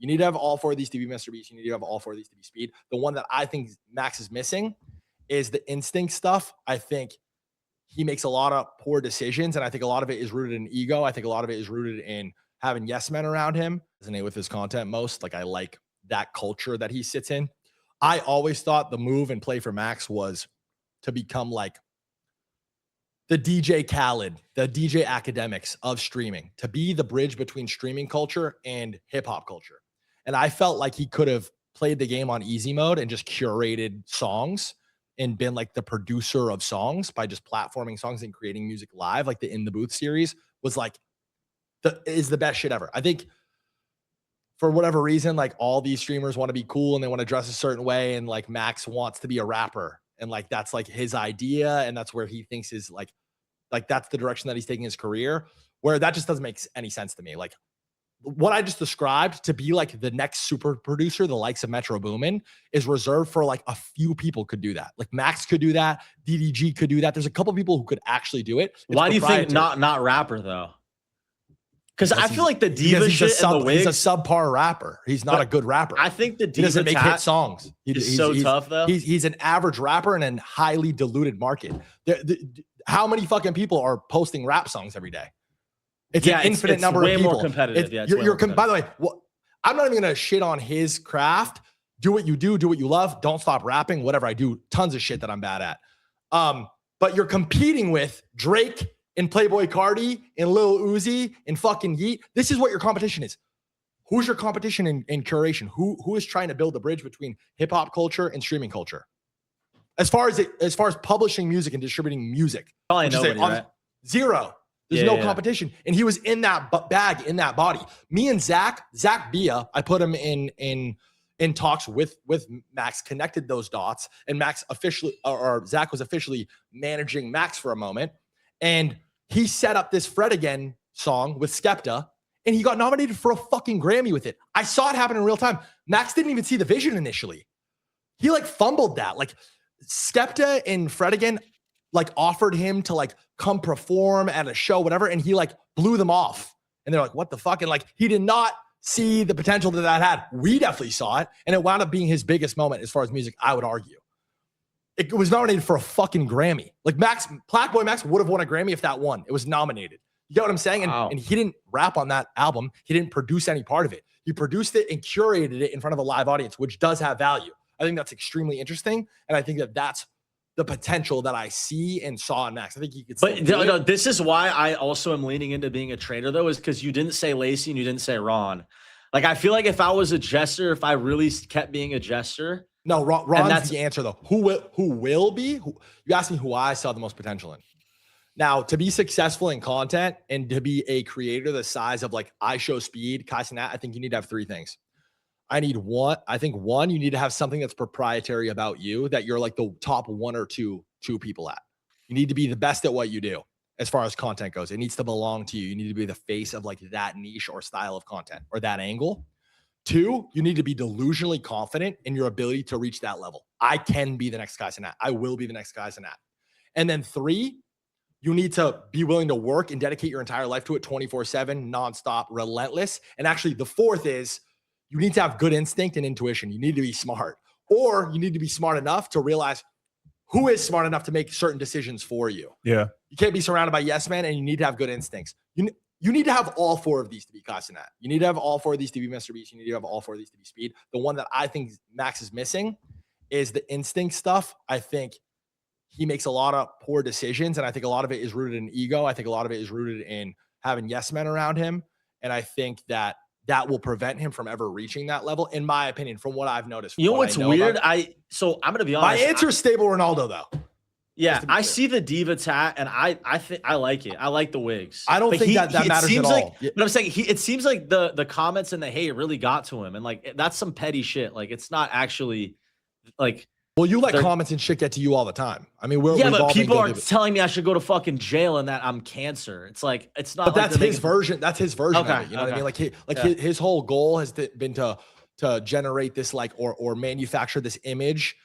You need to have all 4 of these to be MrBeast. You need to have all 4 of these to be Speed. The one that I think Max is missing is the instinct stuff. I think he makes a lot of poor decisions, and I think a lot of it is rooted in ego. I think a lot of it is rooted in having yes men around him. Resonate with his content most. Like, I like that culture that he sits in. I always thought the move and play for Max was to become like the DJ Khaled, the DJ academics of streaming, to be the bridge between streaming culture and hip hop culture. And I felt like he could have played the game on easy mode and just curated songs and been like the producer of songs by just platforming songs and creating music live. Like the In the Booth series was like is the best shit ever. I think for whatever reason, like all these streamers want to be cool and they want to dress a certain way. And like Max wants to be a rapper. And like, that's like his idea. And that's where he thinks is like that's the direction that he's taking his career, where that just doesn't make any sense to me. Like what I just described to be like the next super producer, the likes of Metro Boomin, is reserved for like a few people could do that. Like Max could do that. DDG could do that. There's a couple people who could actually do it. Why do you think not rapper though? Because I feel like the diva shit and the wigs. He's a subpar rapper. He's not a good rapper. I think the diva he doesn't make hit songs. He's so tough though. He's an average rapper in a highly diluted market. How many fucking people are posting rap songs every day? It's an infinite number of people. Way more competitive. By the way, I'm not even gonna shit on his craft. Do what you do what you love. Don't stop rapping. Whatever I do, tons of shit that I'm bad at. But you're competing with Drake and Playboy Cardi and Lil Uzi and fucking Yeet. This is what your competition is. Who's your competition in curation? Who is trying to build a bridge between hip hop culture and streaming culture? As far as publishing music and distributing music, right? Zero. There's no competition. And he was in that bag, in that body. Me and Zach Bia, I put him in talks with Max, connected those dots, and Max officially, or Zach was officially managing Max for a moment. And he set up this Fred Again song with Skepta, and he got nominated for a fucking Grammy with it. I saw it happen in real time. Max didn't even see the vision initially. He like fumbled that. Like Skepta and Fred Again like offered him to like come perform at a show, whatever, and he like blew them off. And they're like, what the fuck? And like he did not see the potential that had. We definitely saw it, and it wound up being his biggest moment as far as music, I would argue. It was nominated for a fucking Grammy. Like Black Boy Max would have won a Grammy if that won. It was nominated. You get what I'm saying? And he didn't rap on that album. He didn't produce any part of it. He produced it and curated it in front of a live audience, which does have value. I think that's extremely interesting. And I think that that's the potential that I see and saw in Max. I think he could. But no, this is why I also am leaning into being a trader though, is because you didn't say Lacey and you didn't say Ron. Like, I feel like if I was a jester, if I really kept being a jester. No, Ron's the answer though. Who will be? You asked me who I saw the most potential in. Now, to be successful in content and to be a creator the size of like I Show Speed, Kai Cenat, I think you need to have 3 things. I think one, you need to have something that's proprietary about you, that you're like the top 1 or 2 people at. You need to be the best at what you do as far as content goes. It needs to belong to you. You need to be the face of like that niche or style of content or that angle. 2, you need to be delusionally confident in your ability to reach that level. I can be the next Kai Cenat. I will be the next Kai Cenat. And then 3, you need to be willing to work and dedicate your entire life to it 24/7, nonstop, relentless. And actually the 4th is you need to have good instinct and intuition. You need to be smart, or you need to be smart enough to realize who is smart enough to make certain decisions for you. Yeah. You can't be surrounded by yes men, and you need to have good instincts. You need to have all 4 of these to be Kai Cenat. You need to have all 4 of these to be MrBeast. You need to have all 4 of these to be Speed. The one that I think Max is missing is the instinct stuff. I think he makes a lot of poor decisions, and I think a lot of it is rooted in ego. I think a lot of it is rooted in having yes men around him, and I think that will prevent him from ever reaching that level, in my opinion, from what I've noticed. You know what's weird? So I'm gonna be honest. My answer is stable Ronaldo, though. Yeah, I see the diva tat, and I think I like it. I like the wigs. I don't think that matters at all. But I'm saying it seems like the comments and the hate really got to him, and like that's some petty shit. Like it's not actually like. Well, you let comments and shit get to you all the time. I mean, but people are telling me I should go to fucking jail and that I'm cancer. It's like it's not. But that's his version. That's his version of it. You know what I mean? Like his whole goal has been to generate this like or manufacture this image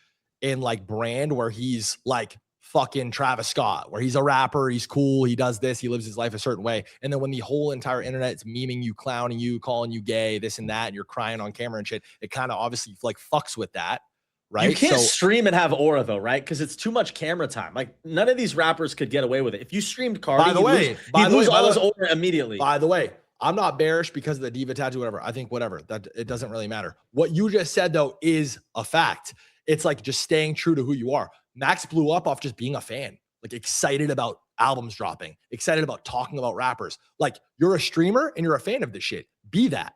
and like brand where he's like fucking Travis Scott, where he's a rapper, he's cool, he does this, he lives his life a certain way. And then when the whole entire internet is memeing you, clowning you, calling you gay, this and that, and you're crying on camera and shit, it kind of obviously like fucks with that, right? You can't stream and have aura though, right? Because it's too much camera time. Like none of these rappers could get away with it. If you streamed Cardi, by the way, he'd lose all his aura immediately. By the way, I'm not bearish because of the diva tattoo, whatever. I think whatever, that it doesn't really matter. What you just said though is a fact. It's like just staying true to who you are. Max blew up off just being a fan, like excited about albums dropping, excited about talking about rappers. Like you're a streamer and you're a fan of this shit. Be that.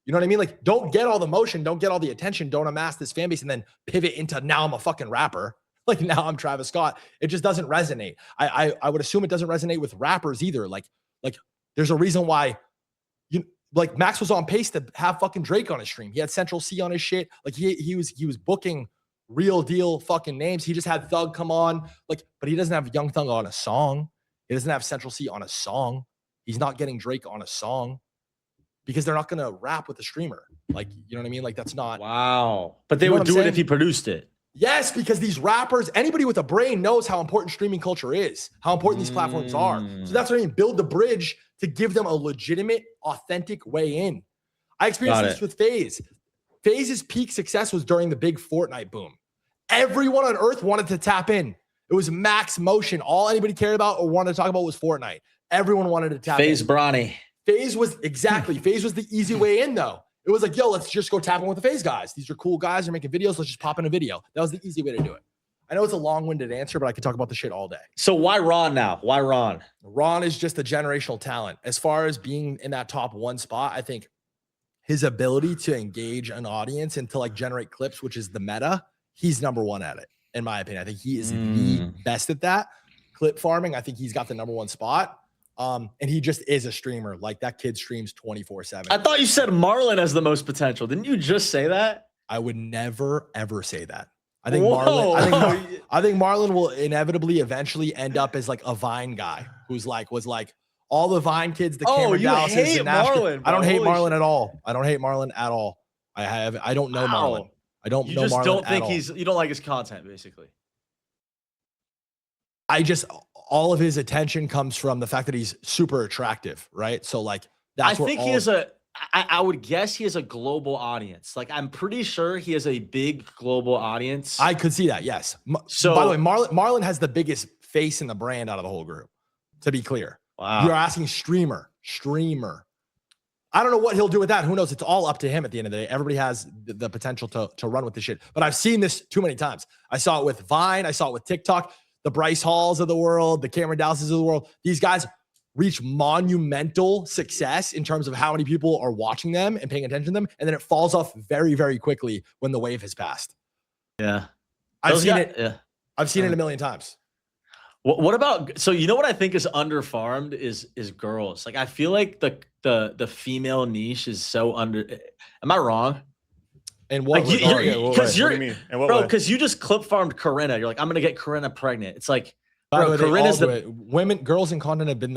You know what I mean? Like don't get all the motion, don't get all the attention, don't amass this fan base and then pivot into now I'm a fucking rapper. Like now I'm Travis Scott. It just doesn't resonate. I would assume it doesn't resonate with rappers either. Like there's a reason why like Max was on pace to have fucking Drake on his stream. He had Central C on his shit. Like he was booking real deal fucking names. He just had Thug come on, like, but he doesn't have Young Thug on a song. He doesn't have Central C on a song. He's not getting Drake on a song because they're not gonna rap with the streamer. Like, you know what I mean? Like that's not wow. But they would do it if he produced it. Yes, because these rappers, anybody with a brain knows how important streaming culture is, how important these platforms are. So that's what I mean. Build the bridge to give them a legitimate, authentic way in. I experienced this with FaZe. FaZe's peak success was during the big Fortnite boom. Everyone on earth wanted to tap in. It was max motion. All anybody cared about or wanted to talk about was Fortnite. Everyone wanted to tap FaZe in. Bronny. FaZe was FaZe was the easy way in though. It was like, yo, let's just go tap in with the FaZe guys. These are cool guys. They're making videos. Let's just pop in a video. That was the easy way to do it. I know it's a long-winded answer, but I could talk about the shit all day. So why Ron now? Why Ron? Ron is just a generational talent. As far as being in that top one spot, I think his ability to engage an audience and to like generate clips, which is the meta, he's number one at it, in my opinion. I think he is the best at that. Clip farming, I think he's got the number one spot. And he just is a streamer. Like that kid streams 24/7. I thought you said Marlon has the most potential. Didn't you just say that? I would never, ever say that. I think Marlon will inevitably eventually end up as like a Vine guy who's like, was like all the Vine kids, the Cameron Dallases and Marlon, I don't hate Marlon at all. I don't hate Marlon at all. I don't know Marlon. I don't know Marlon. You just don't think you don't like his content, basically. All of his attention comes from the fact that he's super attractive, right? So like that's I would guess he has a global audience. Like I'm pretty sure he has a big global audience. I could see that, yes. So by the way, Marlon has the biggest face in the brand out of the whole group, to be clear. Wow. You're asking streamer. I don't know what he'll do with that. Who knows? It's all up to him at the end of the day. Everybody has the potential to run with this shit. But I've seen this too many times. I saw it with Vine. I saw it with TikTok. The Bryce Halls of the world, the Cameron Dallases of the world. These guys reach monumental success in terms of how many people are watching them and paying attention to them. And then it falls off very, very quickly when the wave has passed. Yeah. I've seen it a million times. What about, so you know what I think is underfarmed is girls. Like I feel like the female niche is so am I wrong? And what? Like because what do you mean? And what bro, because you just clip farmed Corinna. You're like, I'm gonna get Corinna pregnant. It's like, Bro, Corinna's girls in content have been